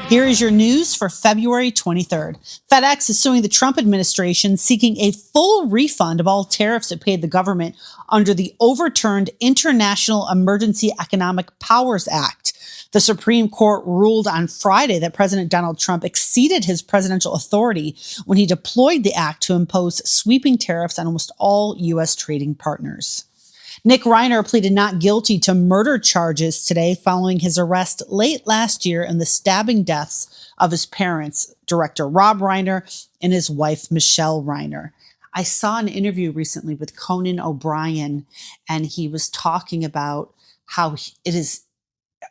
Here is your news for February 23rd. FedEx is suing the Trump administration, seeking a full refund of all tariffs it paid the government under the overturned International Emergency Economic Powers Act. The Supreme Court ruled on Friday that President Donald Trump exceeded his presidential authority when he deployed the act to impose sweeping tariffs on almost all U.S. trading partners. Nick Reiner pleaded not guilty to murder charges today following his arrest late last year in the stabbing deaths of his parents, director Rob Reiner and his wife, Michelle Reiner. I saw an interview recently with Conan O'Brien, and he was talking about how it is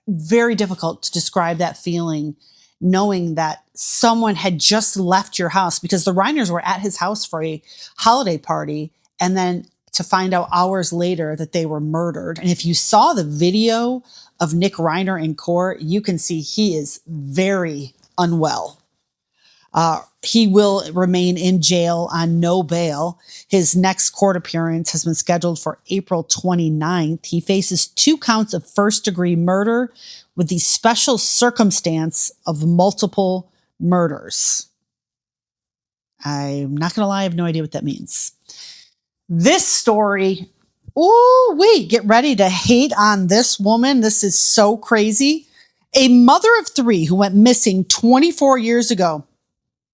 very difficult to describe that feeling, knowing that someone had just left your house, because the Reiners were at his house for a holiday party, and then to find out hours later that they were murdered. And if you saw the video of Nick Reiner in court, you can see he is very unwell. He will remain in jail on no bail. His next court appearance has been scheduled for April 29th. He faces 2 counts of first-degree murder with the special circumstance of multiple murders. I'm not going to lie, I have no idea what that means. This story, get ready to hate on this woman. This is so crazy. A mother of 3 who went missing 24 years ago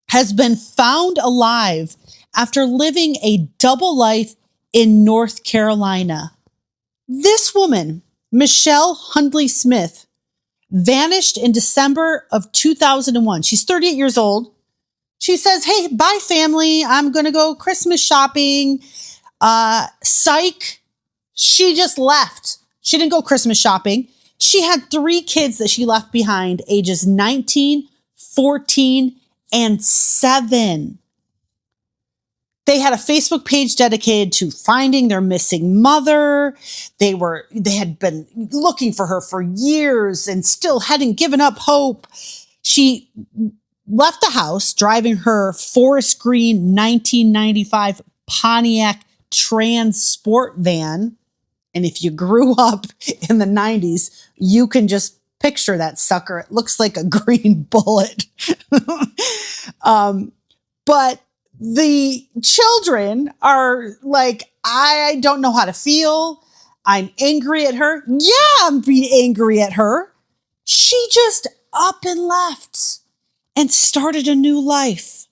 has been found alive after living a double life in North Carolina. This woman, Michelle Hundley Smith, vanished in December of 2001. She's 38 years old. She says, "Hey, bye family. I'm going to go Christmas shopping." Psych. She just left. She didn't go Christmas shopping. She had 3 kids that she left behind, ages 19, 14, and 7. They had a Facebook page dedicated to finding their missing mother. They had been looking for her for years and still hadn't given up hope. She left the house driving her forest green 1995 Pontiac Transport van. And if you grew up in the 90s, you can just picture that sucker. It looks like a green bullet. But the children are like, I don't know how to feel. I'm angry at her. Yeah, I'm being angry at her. She just up and left and started a new life.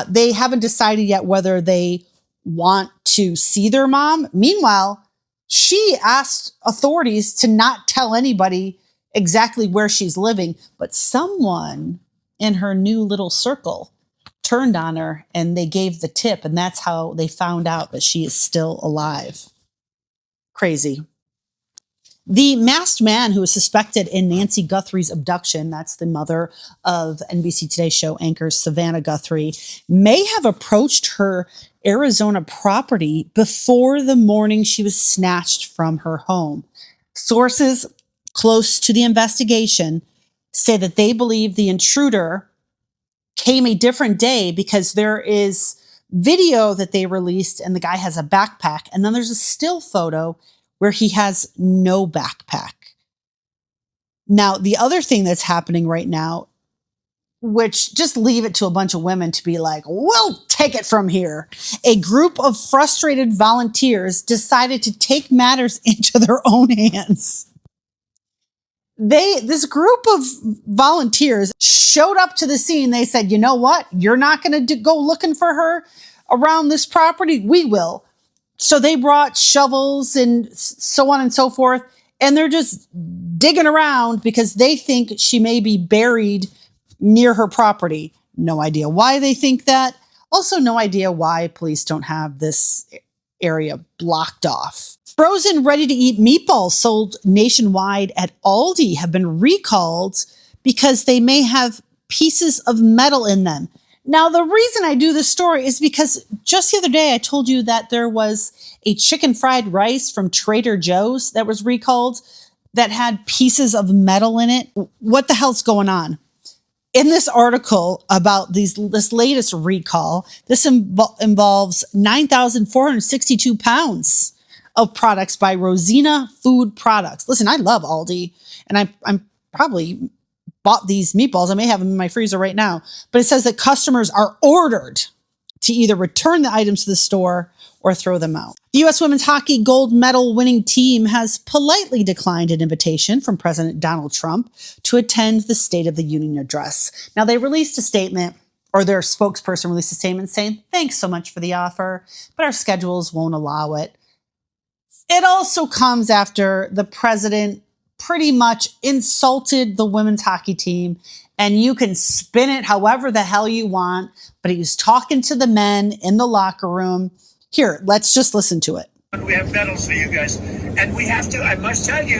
They haven't decided yet whether they want to see their mom. Meanwhile, she asked authorities to not tell anybody exactly where she's living, but someone in her new little circle turned on her and they gave the tip, and that's how they found out that she is still alive. Crazy. The masked man who is suspected in Nancy Guthrie's abduction, that's the mother of NBC Today show anchor Savannah Guthrie, may have approached her Arizona property before the morning she was snatched from her home. Sources close to the investigation say that they believe the intruder came a different day because there is video that they released and the guy has a backpack, and then there's a still photo where he has no backpack. Now, the other thing that's happening right now, which just leave it to a bunch of women to be like, we'll take it from here. A group of frustrated volunteers decided to take matters into their own hands. This group of volunteers showed up to the scene. They said, you know what? You're not going to go looking for her around this property. We will. So they brought shovels and so on and so forth. And they're just digging around because they think she may be buried near her property. No idea why they think that. Also, no idea why police don't have this area blocked off. Frozen ready-to-eat meatballs sold nationwide at Aldi have been recalled because they may have pieces of metal in them. Now, the reason I do this story is because just the other day I told you that there was a chicken fried rice from Trader Joe's that was recalled that had pieces of metal in it. What the hell's going on? In this article about this latest recall, this involves 9,462 pounds of products by Rosina Food Products. Listen, I love Aldi, and I'm probably bought these meatballs. I may have them in my freezer right now, but it says that customers are ordered to either return the items to the store or throw them out. The U.S. women's hockey gold medal winning team has politely declined an invitation from President Donald Trump to attend the State of the Union address. Now, they released a statement, or their spokesperson released a statement saying, thanks so much for the offer, but our schedules won't allow it. It also comes after the president pretty much insulted the women's hockey team, and you can spin it however the hell you want, but he was talking to the men in the locker room. Here, let's just listen to it. We have medals for you guys, and we have to, I must tell you,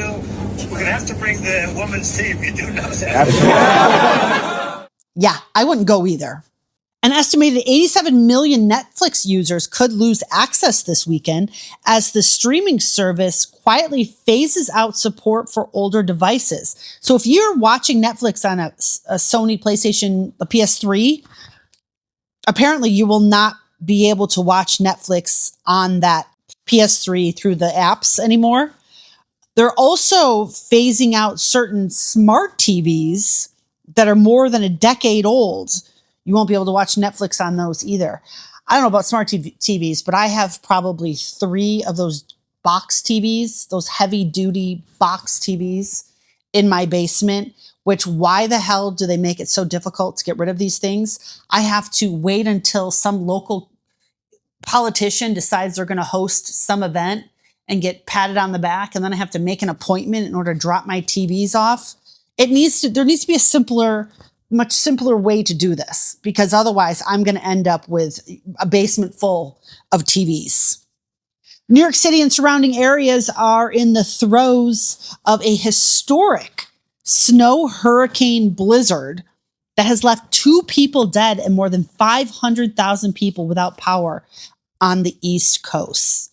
we're going to have to bring the women's team. You do know that. Yeah, I wouldn't go either. An estimated 87 million Netflix users could lose access this weekend as the streaming service quietly phases out support for older devices. So if you're watching Netflix on a Sony PlayStation, a PS3, apparently you will not be able to watch Netflix on that PS3 through the apps anymore. They're also phasing out certain smart TVs that are more than a decade old. You won't be able to watch Netflix on those either. I don't know about smart TVs, but I have probably 3 of those box TVs, those heavy duty box TVs in my basement, which why the hell do they make it so difficult to get rid of these things? I have to wait until some local politician decides they're going to host some event and get patted on the back, and then I have to make an appointment in order to drop my TVs off. There needs to be a much simpler way to do this, because otherwise I'm going to end up with a basement full of TVs. New York City and surrounding areas are in the throes of a historic snow hurricane blizzard that has left 2 people dead and more than 500,000 people without power on the East Coast.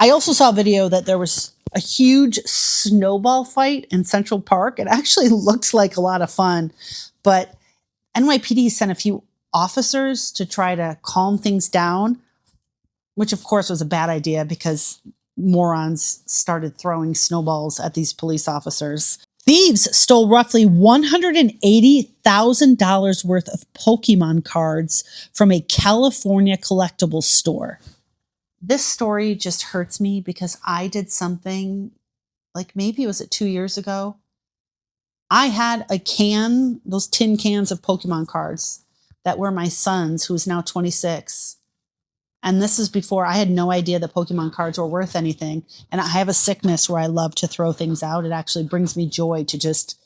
I also saw a video that there was a huge snowball fight in Central Park. It actually looked like a lot of fun, but NYPD sent a few officers to try to calm things down, which of course was a bad idea because morons started throwing snowballs at these police officers. Thieves stole roughly $180,000 worth of Pokemon cards from a California collectibles store. This story just hurts me because I did something, like maybe was it 2 years ago? I had a can, those tin cans of Pokemon cards that were my son's, who is now 26. And this is before I had no idea that Pokemon cards were worth anything. And I have a sickness where I love to throw things out. It actually brings me joy to just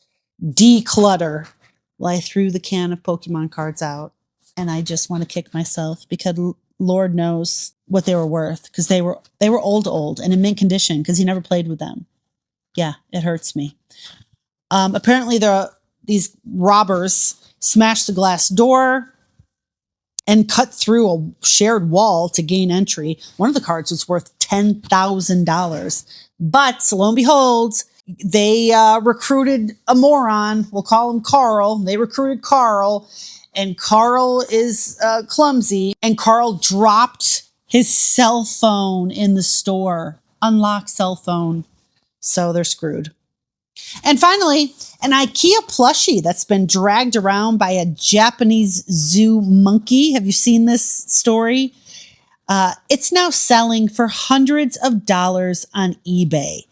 declutter. Well, I threw the can of Pokemon cards out, and I just want to kick myself because Lord knows what they were worth, because they were old and in mint condition because he never played with them. Yeah, it hurts me. Apparently these robbers smashed the glass door and cut through a shared wall to gain entry. One of the cards was worth $10,000. But lo and behold, they recruited a moron. We'll call him Carl. They recruited Carl, and Carl is clumsy. And Carl dropped his cell phone in the store. Unlocked cell phone. So they're screwed. And finally, an IKEA plushie that's been dragged around by a Japanese zoo monkey. Have you seen this story? It's now selling for hundreds of dollars on eBay.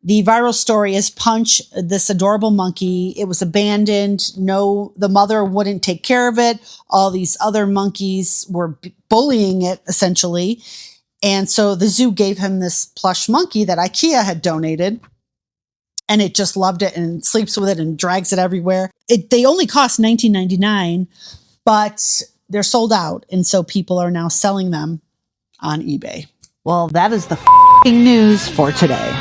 The viral story is Punch, this adorable monkey. It was abandoned. The mother wouldn't take care of it. All these other monkeys were bullying it, essentially. And so the zoo gave him this plush monkey that IKEA had donated. And it just loved it and sleeps with it and drags it everywhere. They only cost $19.99, but they're sold out. And so people are now selling them on eBay. Well, that is the news for today.